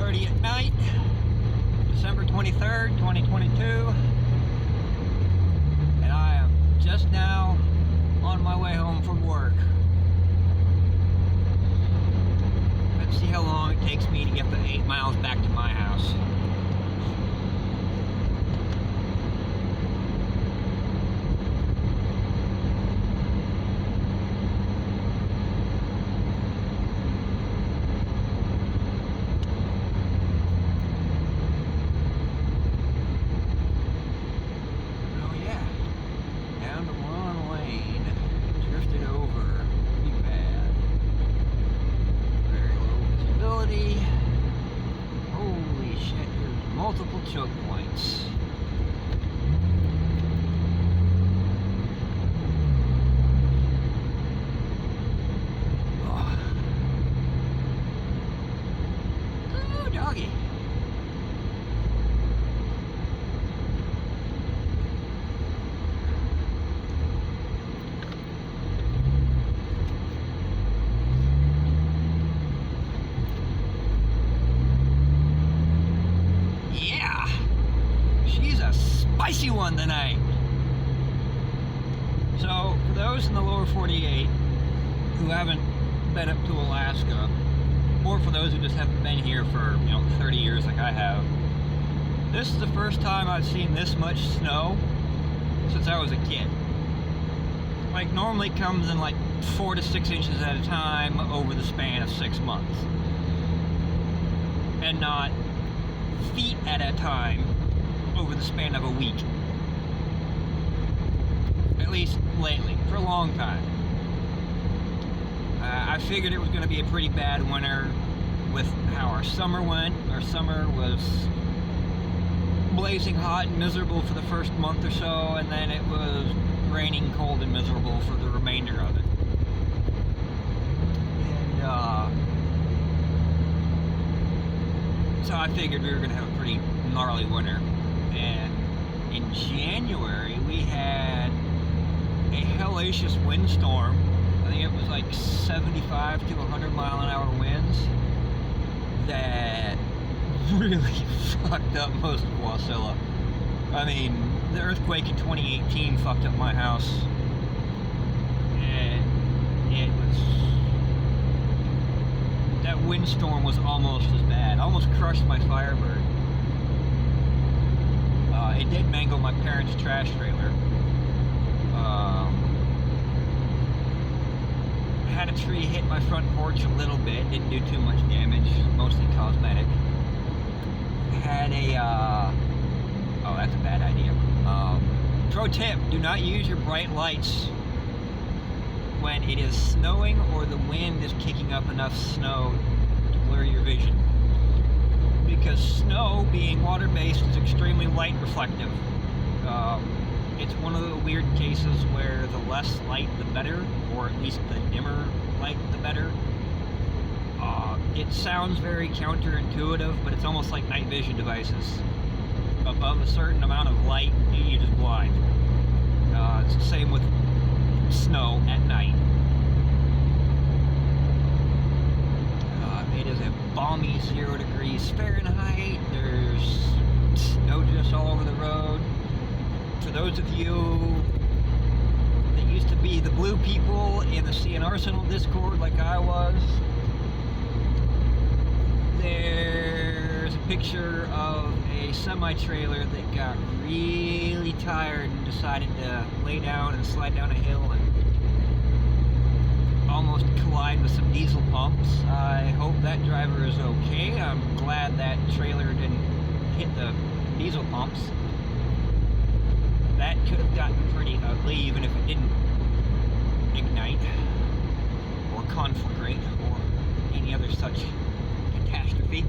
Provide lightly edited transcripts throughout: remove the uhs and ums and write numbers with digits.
11:30 at night, December 23rd, 2022, and I am just now on my way home from work. Let's see how long it takes me to get the 8 miles back to my house. Multiple choke points. Oh, ooh, doggy. Spicy one tonight. So, for those in the lower 48 who haven't been up to Alaska, or for those who just haven't been here for, 30 years like I have, this is the first time I've seen this much snow since I was a kid. Like, normally it comes in like 4 to 6 inches at a time over the span of 6 months. And not feet at a time over the span of a week. At least lately, for a long time. I figured it was going to be a pretty bad winter with how our summer went. Our summer was blazing hot and miserable for the first month or so, and then it was raining, cold, and miserable for the remainder of it. And so I figured we were going to have a pretty gnarly winter. And in January, we had a hellacious windstorm. I think it was like 75 to 100 mile an hour winds that really fucked up most of Wasilla. I mean, the earthquake in 2018 fucked up my house. And it was... that windstorm was almost as bad. Almost crushed my Firebird. It did mangle my parents' trash trailer. Had a tree hit my front porch a little bit, didn't do too much damage, mostly cosmetic. Had a, oh, that's a bad idea. Pro tip, do not use your bright lights when it is snowing or the wind is kicking up enough snow to blur your vision. Because snow, being water-based, is extremely light reflective. It's one of the weird cases where the less light the better, or at least the dimmer light the better. It sounds very counterintuitive, but it's almost like night vision devices. Above a certain amount of light, you're just blind. It's the same with snow at night. It is a balmy 0 degrees Fahrenheit. There's snow drifts all over the road. For those of you that used to be the blue people in the Sea and Arsenal Discord like I was, there's a picture of a semi-trailer that got really tired and decided to lay down and slide down a hill and almost collide with some diesel pumps. I hope that driver is okay. I'm glad that trailer didn't hit the diesel pumps. That could have gotten pretty ugly even if it didn't ignite or conflagrate or any other such catastrophe.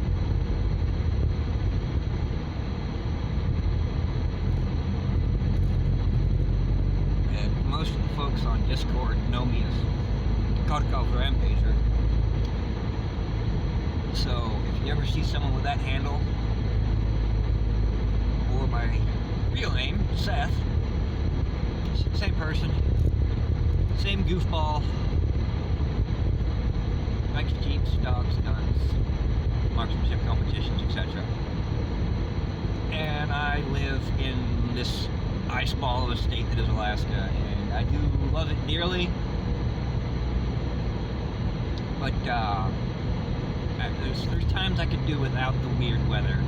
And most of the folks on Discord know me as Karkov Rampager. So if you ever see someone with that handle, or my real name, Seth, same person, same goofball, likes Jeeps, dogs, guns, marksmanship competitions, etc. And I live in this ice ball of a state that is Alaska, and I do love it dearly. But there's times I could do without the weird weather,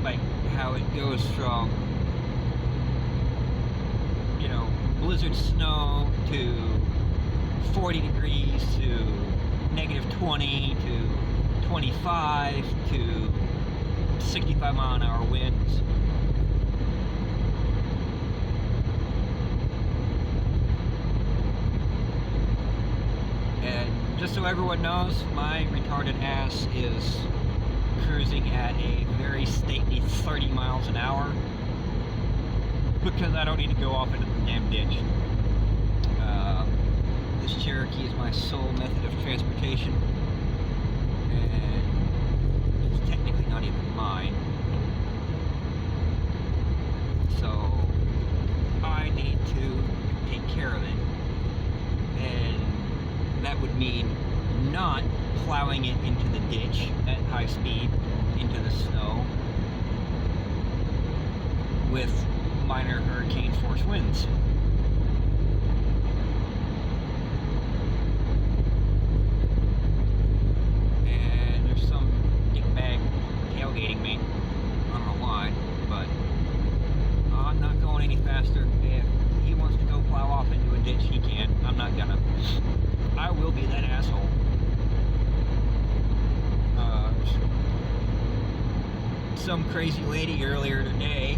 like how it goes from, you know, blizzard snow to 40 degrees to negative 20 to 25 to 65 mile an hour winds. And just so everyone knows, my retarded ass is cruising at a very stately 30 miles an hour because I don't need to go off into the damn ditch. This Cherokee is my sole method of transportation, and it's technically not even mine. So I need to take care of it, and that would mean not plowing it into the ditch at high speed into the snow with minor hurricane force winds. And there's some dickbag tailgating me. I don't know why, but I'm not going any faster. If he wants to go plow off into a ditch, he can. I'm not gonna. I will be that asshole. Some crazy lady earlier today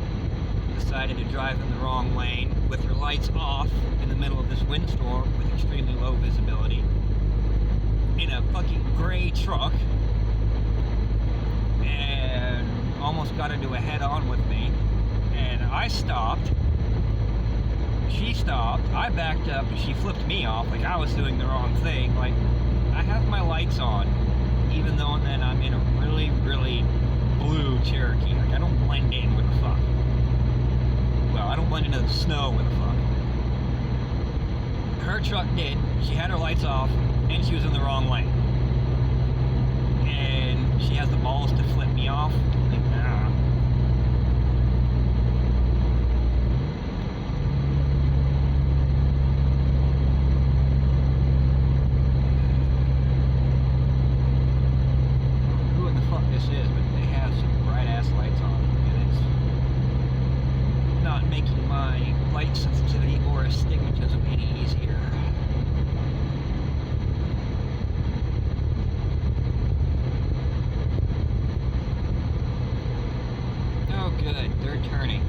decided to drive in the wrong lane with her lights off in the middle of this windstorm with extremely low visibility in a fucking gray truck, and almost got into a head-on with me. And I stopped, she stopped, I backed up, and she flipped me off like I was doing the wrong thing. Like, I have my lights on, even though then I'm in a really, really blue Cherokee. Like, I don't blend in with the fuck. Well, I don't blend into the snow with the fuck. Her truck did. She had her lights off, and she was in the wrong lane. And she has the balls to flip me off. Like, nah. Who in the fuck this is, but they have some bright ass lights on, and it's not making my light sensitivity or astigmatism any easier. Oh good, they're turning.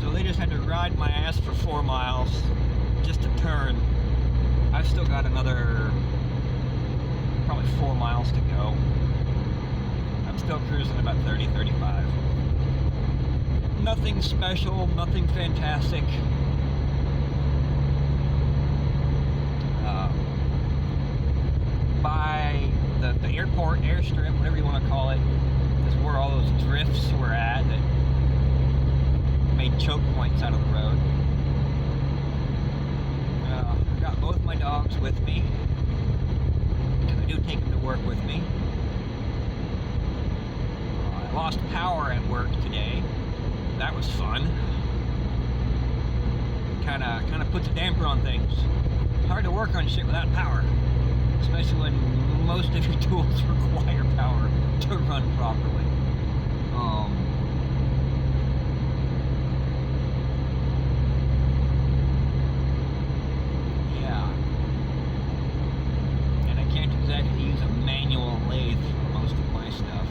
So they just had to ride my ass for 4 miles just to turn. I've still got another probably 4 miles to go. I'm still cruising about 30, 35. Nothing special, nothing fantastic. By the airport, airstrip, whatever you want to call it, is where all those drifts were at that made choke points out of the road. I got both my dogs with me, because I do take them to work with me. I lost power at work today. That was fun. Kind of puts a damper on things. Hard to work on shit without power, especially when most of your tools require power to run properly. Yeah. And I can't exactly use a manual lathe for most of my stuff.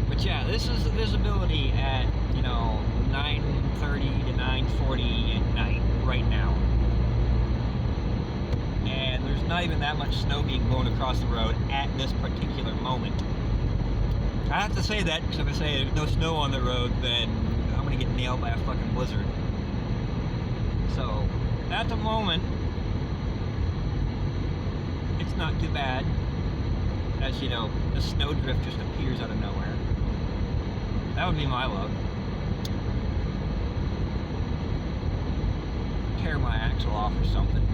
But yeah, this is the visibility at, you know, 9:30 to 9:40 at night right now. And there's not even that much snow being blown across the road at this particular moment. I have to say that, because if I say there's no snow on the road, then I'm going to get nailed by a fucking blizzard. So, at the moment, it's not too bad. As you know, the snowdrift just appears out of nowhere. That would be my luck. Tear my axle off or something.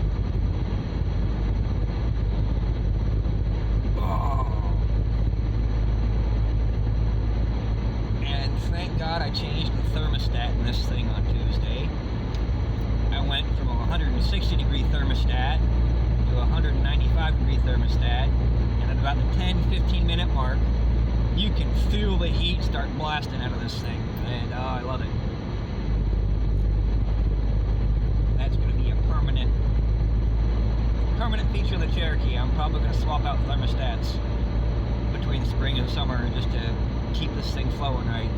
out, I changed the thermostat in this thing on Tuesday. I went from a 160 degree thermostat to a 195 degree thermostat, and at about the 10-15 minute mark, you can feel the heat start blasting out of this thing, and I love it. That's going to be a permanent feature of the Cherokee. I'm probably going to swap out thermostats between spring and summer just to keep this thing flowing right.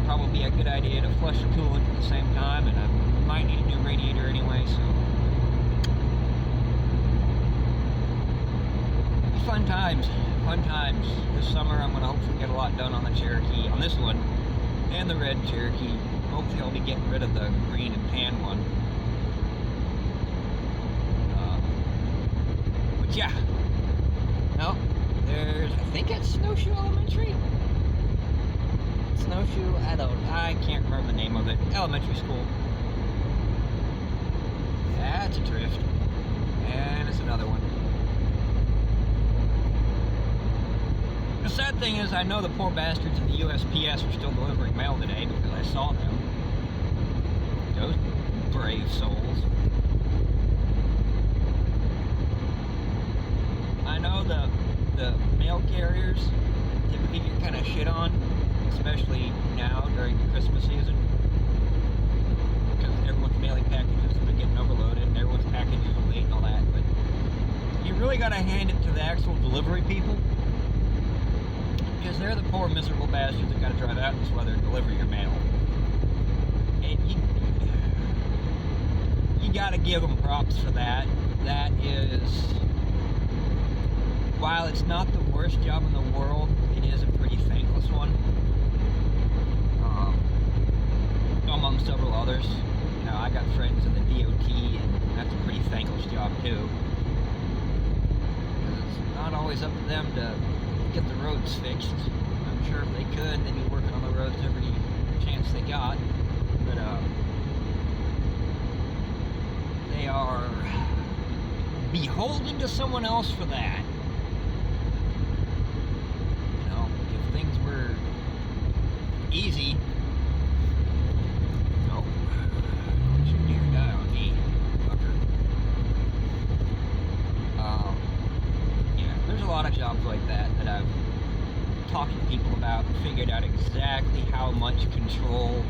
Probably be a good idea to flush the coolant at the same time, and I might need a new radiator anyway, so fun times. This summer I'm going to hopefully get a lot done on the Cherokee, on this one, and the red Cherokee. Hopefully I'll be getting rid of the green and tan one. But yeah. No, there's, I think it's Snowshoe Elementary? Snowshoe, I can't remember the name of it. Elementary school. That's a drift. And it's another one. The sad thing is, I know the poor bastards at the USPS are still delivering mail today because I saw them. Those brave souls. I know the mail carriers typically get kind of shit on, especially now during the Christmas season, because everyone's mailing packages that are getting overloaded and everyone's packages are late and all that, but you really got to hand it to the actual delivery people, because they're the poor miserable bastards that got to drive out in this weather and deliver your mail. And you got to give them props for that. That is, while it's not the worst job in the world, it is a pretty thankless one. Among several others. You know, I got friends in the DOT, and that's a pretty thankless job too. Because it's not always up to them to get the roads fixed. I'm sure if they could, they'd be working on the roads every chance they got. But they are beholden to someone else for that. You know, if things were easy. Oh, don't you dare die on me, fucker. Yeah, there's a lot of jobs like that that I've talked to people about and figured out exactly how much control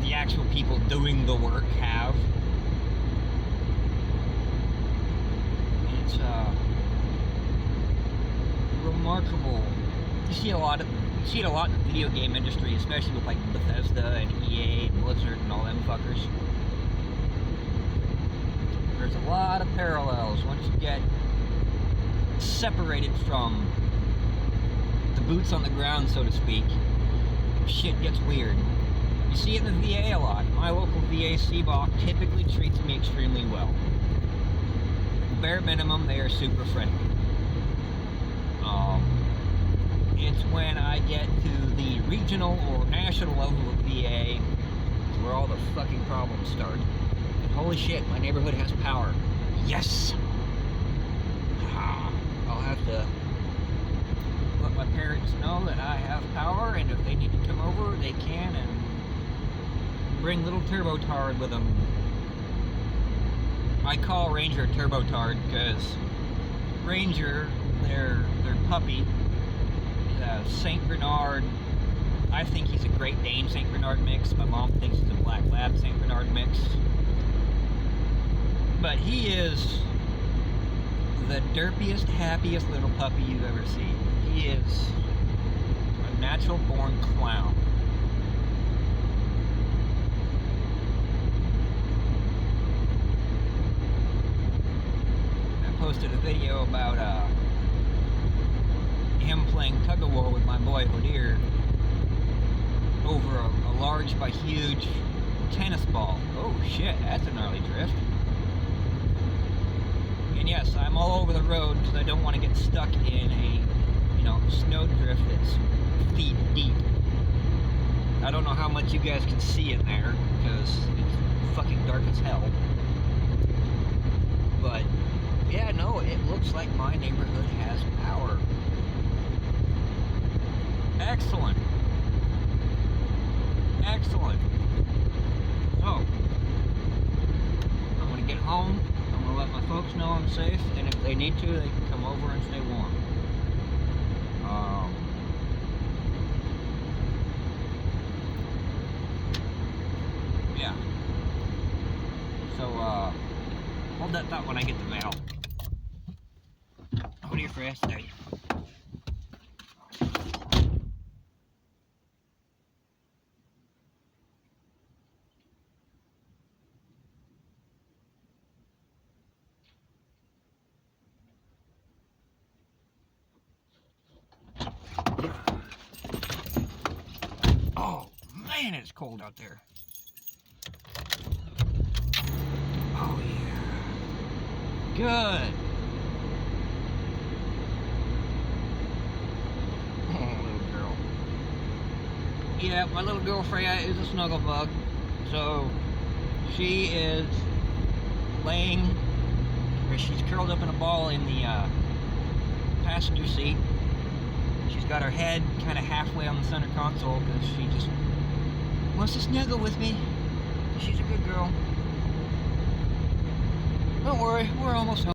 the actual people doing the work have. It's remarkable. You see it a lot in the video game industry, especially with like Bethesda and EA and Blizzard and all them fuckers. There's a lot of parallels once you get separated from the boots on the ground, so to speak. Shit gets weird. You see it in the VA a lot. My local VA CBOC typically treats me extremely well. Bare minimum, they are super friendly. It's when I get to the regional or national level of VA where all the fucking problems start. And holy shit, my neighborhood has power. Yes! I'll have to let my parents know that I have power, and if they need to come over, they can, and bring little Turbo-Tard with them. I call Ranger Turbo-Tard because Ranger, their puppy, is a St. Bernard. I think he's a Great Dane St. Bernard mix. My mom thinks he's a Black Lab St. Bernard mix. But he is the derpiest, happiest little puppy you've ever seen. He is a natural-born clown. I posted a video about him playing tug-of-war with my boy Hodir over a large by huge tennis ball. Oh shit, that's a gnarly drift. And yes, I'm all over the road because I don't want to get stuck in a, snow drift that's feet deep. I don't know how much you guys can see in there because it's fucking dark as hell. But Yeah, no, it looks like my neighborhood has power. Excellent. Excellent. So, I'm going to get home. I'm going to let my folks know I'm safe, and if they need to, they can come over and stay warm. Yeah. So, hold that thought when I get the mail. What do you for yesterday? Oh, man, it's cold out there. Oh, yeah. Good. Oh, little girl. Yeah, my little girl Freya is a snuggle bug. So, she is laying, or she's curled up in a ball in the passenger seat. She's got her head kind of halfway on the center console because she just wants to snuggle with me. She's a good girl. Don't worry, we're almost home.